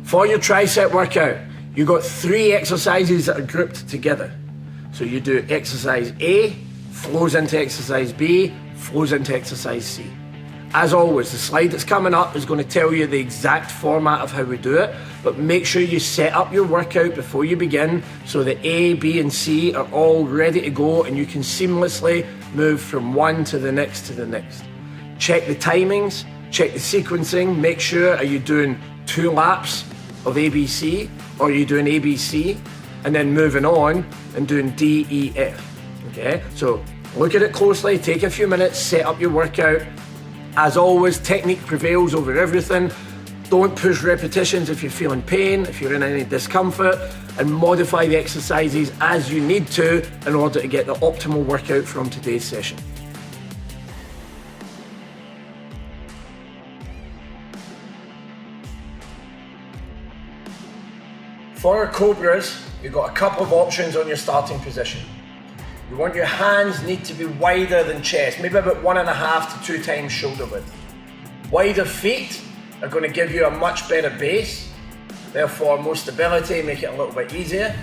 For your tricep workout, you got 3 exercises that are grouped together. So you do exercise A, flows into exercise B, flows into exercise C. As always, the slide that's coming up is going to tell you the exact format of how we do it, but make sure you set up your workout before you begin so that A, B and C are all ready to go and you can seamlessly move from one to the next to the next. Check the timings, check the sequencing, make sure, are you doing 2 laps of ABC or are you doing ABC and then moving on and doing D, E, F, okay? So look at it closely, take a few minutes, set up your workout. As always, technique prevails over everything. Don't push repetitions if you're feeling pain, if you're in any discomfort, and modify the exercises as you need to in order to get the optimal workout from today's session. For our Cobras, you've got a couple of options on your starting position. You want your hands need to be wider than chest, maybe about 1.5 to 2 times shoulder width. Wider feet are going to give you a much better base, therefore more stability, make it a little bit easier.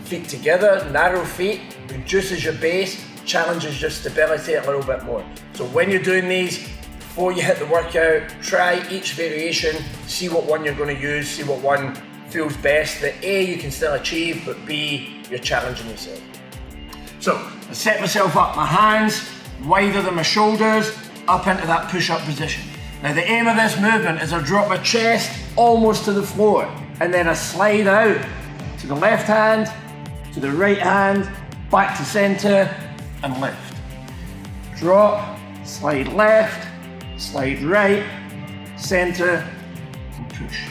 Feet together, narrow feet, reduces your base, challenges your stability a little bit more. So when you're doing these, before you hit the workout, try each variation, see what one you're going to use, see what one feels best. That A, you can still achieve, but B, you're challenging yourself. So I set myself up, my hands wider than my shoulders, up into that push-up position. Now the aim of this movement is I drop my chest almost to the floor and then I slide out to the left hand, to the right hand, back to center and lift. Drop, slide left, slide right, center and push.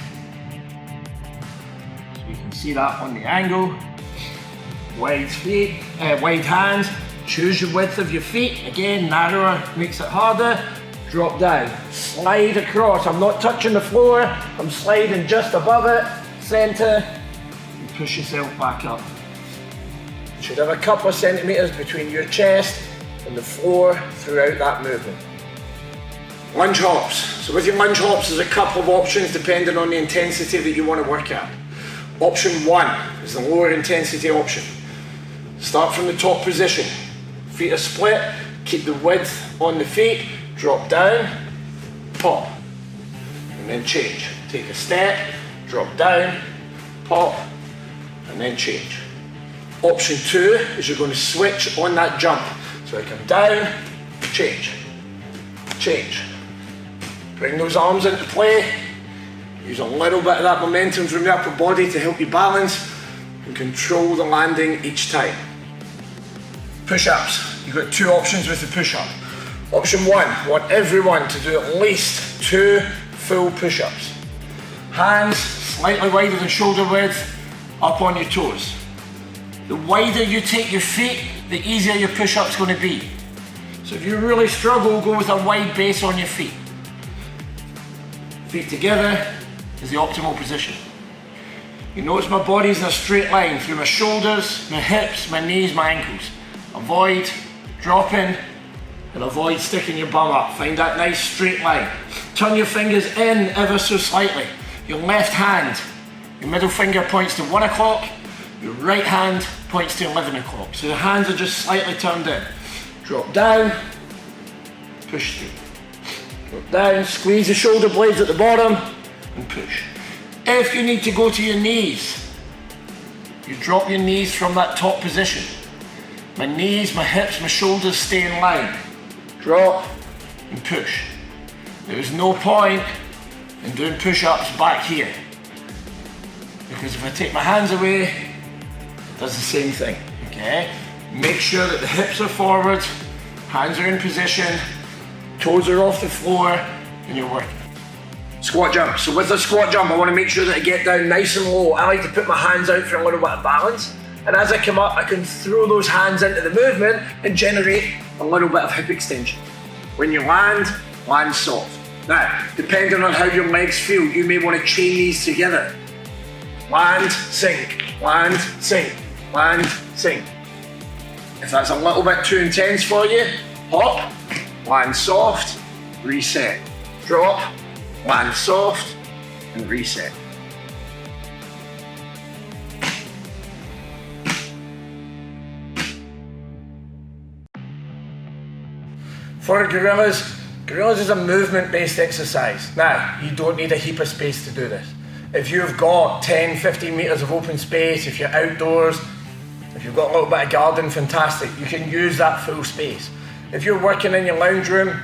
So you can see that on the angle. Wide feet, wide hands, choose your width of your feet. Again, narrower makes it harder. Drop down, slide across. I'm not touching the floor, I'm sliding just above it, center, and push yourself back up. You should have a couple of centimeters between your chest and the floor throughout that movement. Lunge hops. So with your lunge hops, there's a couple of options depending on the intensity that you want to work at. Option 1 is the lower intensity option. Start from the top position. Feet are split, keep the width on the feet, drop down, pop, and then change. Take a step, drop down, pop, and then change. Option 2 is you're going to switch on that jump. So I come down, change, change. Bring those arms into play. Use a little bit of that momentum from the upper body to help you balance and control the landing each time. Push-ups. You've got 2 options with the push-up. Option 1, I want everyone to do at least 2 full push-ups. Hands slightly wider than shoulder width, up on your toes. The wider you take your feet, the easier your push-up's going to be. So if you really struggle, go with a wide base on your feet. Feet together is the optimal position. You notice my body's in a straight line through my shoulders, my hips, my knees, my ankles. Avoid dropping and avoid sticking your bum up. Find that nice straight line. Turn your fingers in ever so slightly. Your left hand, your middle finger points to 1 o'clock, your right hand points to 11 o'clock. So the hands are just slightly turned in. Drop down, push through. Drop down, squeeze the shoulder blades at the bottom and push. If you need to go to your knees, you drop your knees from that top position. My knees, my hips, my shoulders stay in line. Drop and push. There is no point in doing push-ups back here, because if I take my hands away, it does the same thing, okay? Make sure that the hips are forward, hands are in position, toes are off the floor, and you're working. Squat jump. So with the squat jump, I want to make sure that I get down nice and low. I like to put my hands out for a little bit of balance. And as I come up, I can throw those hands into the movement and generate a little bit of hip extension. When you land soft. Now, depending on how your legs feel, you may want to chain these together. Land, sink, land, sink, land, sink. If that's a little bit too intense for you, hop, land soft, reset. Drop, land soft, and reset. For gorillas is a movement-based exercise. Now, you don't need a heap of space to do this. If you've got 10, 15 meters of open space, if you're outdoors, if you've got a little bit of garden, fantastic. You can use that full space. If you're working in your lounge room,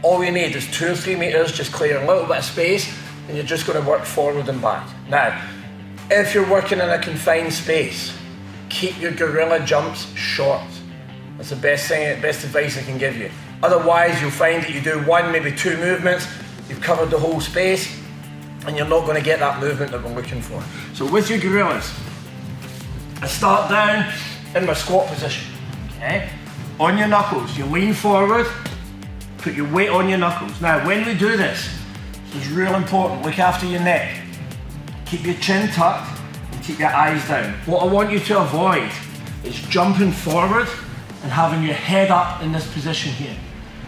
all you need is 2 or 3 meters, just clear a little bit of space, and you're just going to work forward and back. Now, if you're working in a confined space, keep your gorilla jumps short. That's the best advice I can give you. Otherwise, you'll find that you do 1, maybe 2 movements, you've covered the whole space, and you're not going to get that movement that we're looking for. So with your gorillas, I start down in my squat position, okay? On your knuckles, you lean forward, put your weight on your knuckles. Now, when we do this is real important, look after your neck. Keep your chin tucked and keep your eyes down. What I want you to avoid is jumping forward and having your head up in this position here.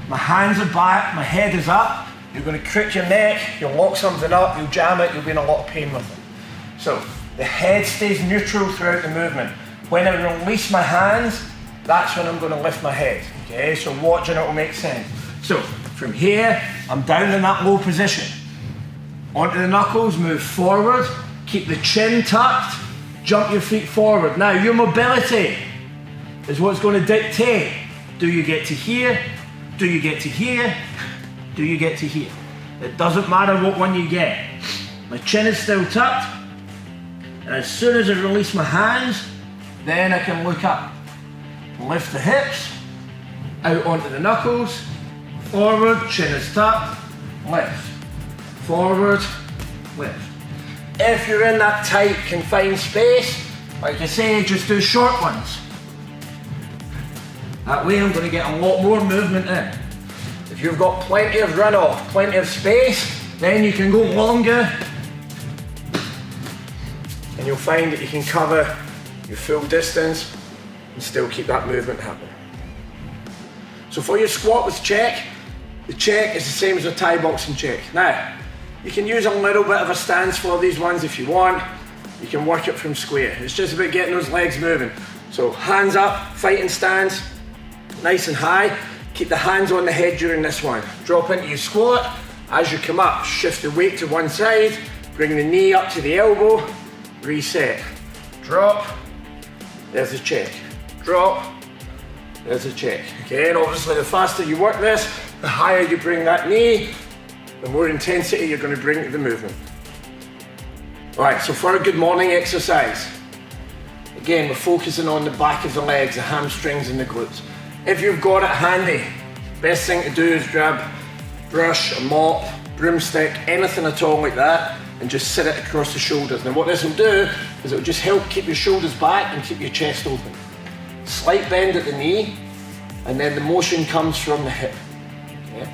My hands are back, my head is up. You're going to crick your neck, you'll lock something up, you'll jam it, you'll be in a lot of pain with it. So the head stays neutral throughout the movement. When I release my hands, that's when I'm going to lift my head. Okay, so watching it will make sense. So from here, I'm down in that low position. Onto the knuckles, move forward, keep the chin tucked, jump your feet forward. Now your mobility is what's going to dictate. Do you get to here? Do you get to here? Do you get to here? It doesn't matter what one you get. My chin is still tucked, and as soon as I release my hands, then I can look up. Lift the hips, out onto the knuckles, forward, chin is tucked, lift. Forward, lift. If you're in that tight, confined space, like I say, just do short ones. That way I'm going to get a lot more movement in. If you've got plenty of runoff, plenty of space, then you can go longer, and you'll find that you can cover your full distance and still keep that movement happening. So for your squat with check, the check is the same as a Thai boxing check. Now, you can use a little bit of a stance for these ones if you want. You can work it from square. It's just about getting those legs moving. So hands up, fighting stance, nice and high. Keep the hands on the head during this one. Drop into your squat. As you come up, shift the weight to one side, bring the knee up to the elbow, reset. Drop, there's the check. Drop, there's the check. Okay, and obviously the faster you work this, the higher you bring that knee, the more intensity you're going to bring to the movement. Right, so for a good morning exercise, again, we're focusing on the back of the legs, the hamstrings and the glutes. If you've got it handy, best thing to do is grab brush, a mop, broomstick, anything at all like that, and just sit it across the shoulders. Now what this will do is it will just help keep your shoulders back and keep your chest open. Slight bend at the knee, and then the motion comes from the hip. Okay.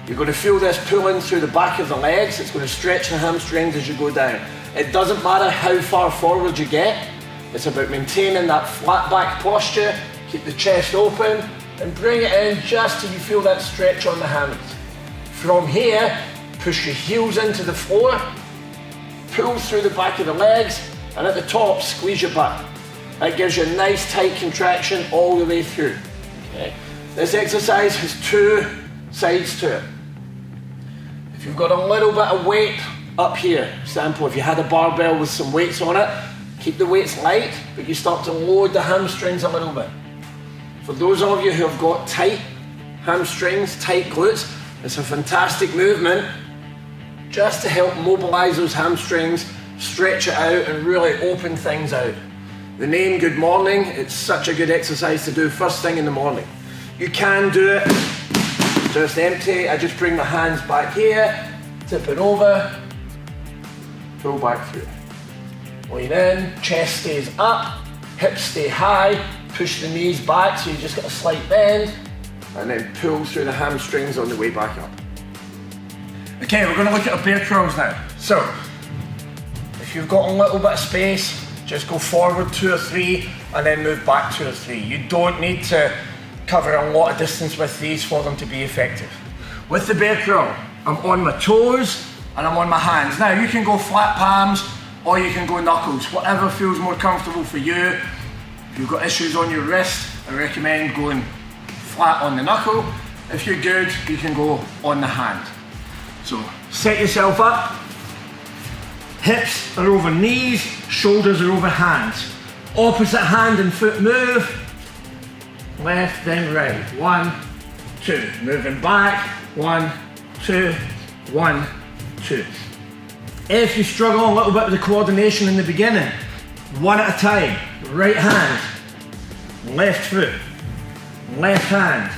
You're going to feel this pulling through the back of the legs. It's going to stretch the hamstrings as you go down. It doesn't matter how far forward you get. It's about maintaining that flat back posture, keep the chest open, and bring it in just till you feel that stretch on the hands. From here, push your heels into the floor, pull through the back of the legs, and at the top, squeeze your butt. That gives you a nice tight contraction all the way through. Okay. This exercise has 2 sides to it. If you've got a little bit of weight up here, for example, if you had a barbell with some weights on it, keep the weights light, but you start to load the hamstrings a little bit. For those of you who have got tight hamstrings, tight glutes, it's a fantastic movement just to help mobilize those hamstrings, stretch it out and really open things out. The name Good Morning, it's such a good exercise to do first thing in the morning. You can do it just empty. I just bring my hands back here, tip it over, pull back through. Lean in, chest stays up, hips stay high, push the knees back so you just get a slight bend, and then pull through the hamstrings on the way back up. Okay, we're going to look at our bear crawls now. So, if you've got a little bit of space, just go forward 2 or 3 and then move back 2 or 3. You don't need to cover a lot of distance with these for them to be effective. With the bear crawl, I'm on my toes and I'm on my hands. Now you can go flat palms or you can go knuckles, whatever feels more comfortable for you. If you've got issues on your wrist, I recommend going flat on the knuckle. If you're good, you can go on the hand. So set yourself up. Hips are over knees, shoulders are over hands. Opposite hand and foot move. Left, then right. 1, 2. Moving back. 1, 2, 1, 2. If you struggle a little bit with the coordination in the beginning, one at a time. Right hand, left foot, left hand,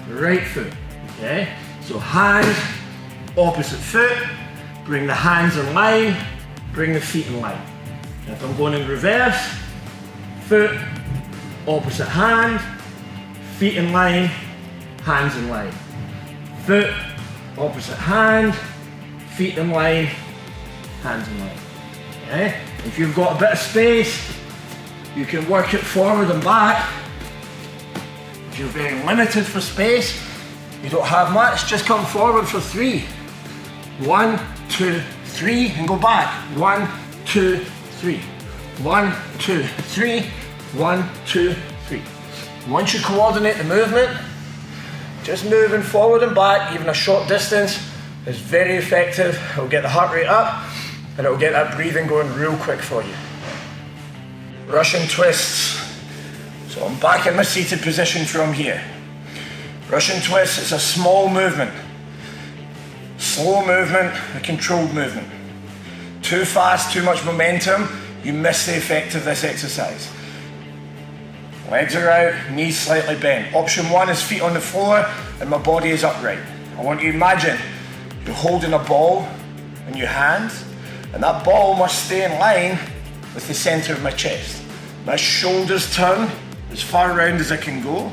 right foot. Okay? So hand, opposite foot, bring the hands in line, bring the feet in line. If I'm going in reverse, foot, opposite hand, feet in line, hands in line. Foot, opposite hand, feet in line, hands in line. Okay? If you've got a bit of space, you can work it forward and back. If you're very limited for space, you don't have much, just come forward for 3. 1, 2, 3, and go back. 1, 2, 3. 1, 2, 3. 1, 2, 3. Once you coordinate the movement, just moving forward and back, even a short distance, is very effective. It'll get the heart rate up and it'll get that breathing going real quick for you. Russian twists. So I'm back in my seated position from here. Russian twists, it's a small movement. Slow movement, a controlled movement. Too fast, too much momentum, you miss the effect of this exercise. Legs are out, knees slightly bent. Option 1 is feet on the floor and my body is upright. I want you to imagine you're holding a ball in your hand and that ball must stay in line with the center of my chest. My shoulders turn as far round as I can go.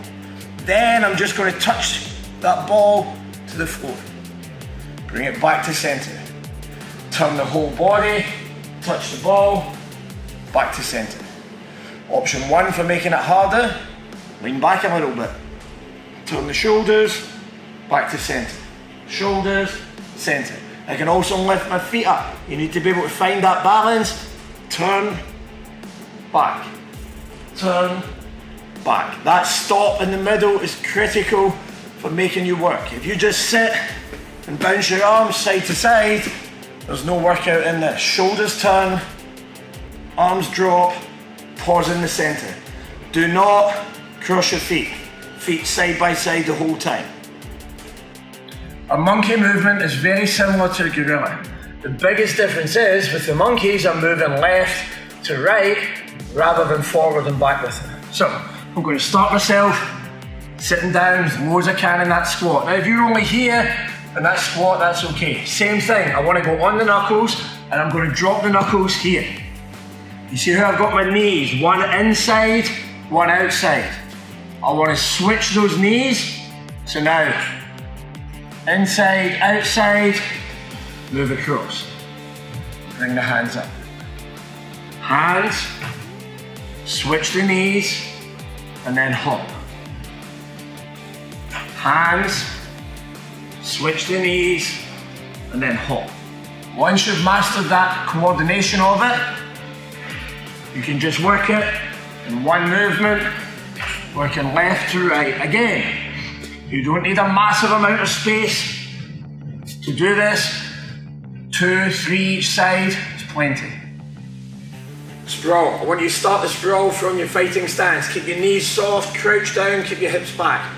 Then I'm just going to touch that ball to the floor. Bring it back to center. Turn the whole body, touch the ball, back to center. Option 1 for making it harder, lean back a little bit. Turn the shoulders, back to center. Shoulders, center. I can also lift my feet up. You need to be able to find that balance. Turn, back. Turn, back. That stop in the middle is critical for making you work. If you just sit and bounce your arms side to side, there's no workout in this. Shoulders turn, arms drop, pause in the center. Do not cross your feet. Feet side by side the whole time. A monkey movement is very similar to a gorilla. The biggest difference is with the monkeys, I'm moving left to right rather than forward and back with it. So I'm going to start myself sitting down as low as I can in that squat. Now if you're only here in that squat, that's okay. Same thing, I want to go on the knuckles and I'm going to drop the knuckles here. You see how I've got my knees, one inside, one outside. I want to switch those knees. So now, inside, outside, move across. Bring the hands up. Hands, switch the knees, and then hop. Hands, switch the knees, and then hop. Once you've mastered that coordination of it, you can just work it in one movement, working left to right. Again, you don't need a massive amount of space to do this. 2, 3 each side is plenty. Sprawl. I want you to start the sprawl from your fighting stance. Keep your knees soft, crouch down, keep your hips back.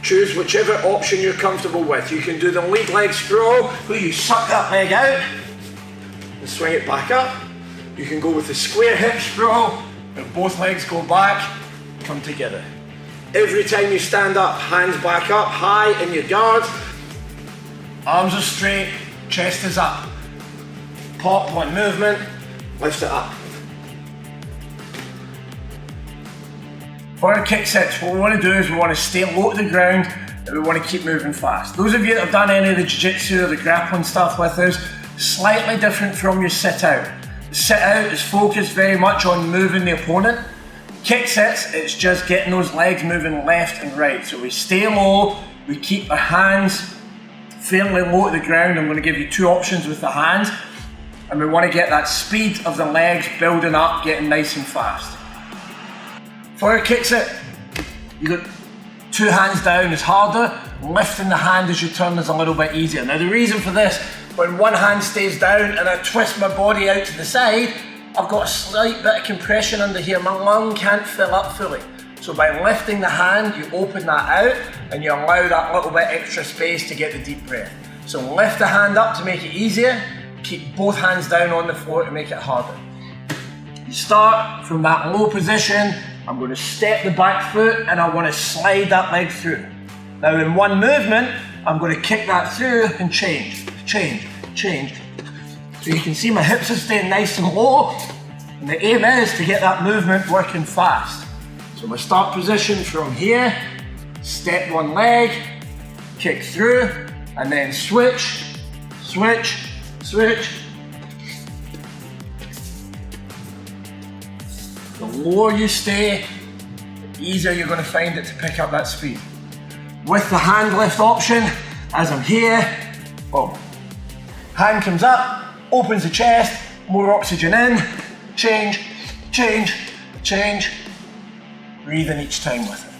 Choose whichever option you're comfortable with. You can do the lead leg sprawl, where you suck that leg out and swing it back up. You can go with the square hip sprawl, where both legs go back, come together. Every time you stand up, hands back up, high in your guard. Arms are straight, chest is up. Pop, one movement, lift it up. For our Kicksits, what we want to do is we want to stay low to the ground and we want to keep moving fast. Those of you that have done any of the jiu-jitsu or the grappling stuff with us, slightly different from your sit out. The sit out is focused very much on moving the opponent. Kicksits, it's just getting those legs moving left and right. So we stay low, we keep our hands fairly low to the ground. I'm going to give you 2 options with the hands. And we want to get that speed of the legs building up, getting nice and fast. For a Kicksit, you got 2 hands down is harder, lifting the hand as you turn is a little bit easier. Now the reason for this, when one hand stays down and I twist my body out to the side, I've got a slight bit of compression under here, my lung can't fill up fully. So by lifting the hand, you open that out and you allow that little bit extra space to get the deep breath. So lift the hand up to make it easier, keep both hands down on the floor to make it harder. You start from that low position, I'm going to step the back foot and I want to slide that leg through. Now in one movement, I'm going to kick that through and change. So you can see my hips are staying nice and low, and the aim is to get that movement working fast. So my start position from here, step one leg, kick through, and then switch. The lower you stay, the easier you're going to find it to pick up that speed. With the hand lift option, as I'm here, boom. Hand comes up, opens the chest, more oxygen in, change. Breathing each time with it.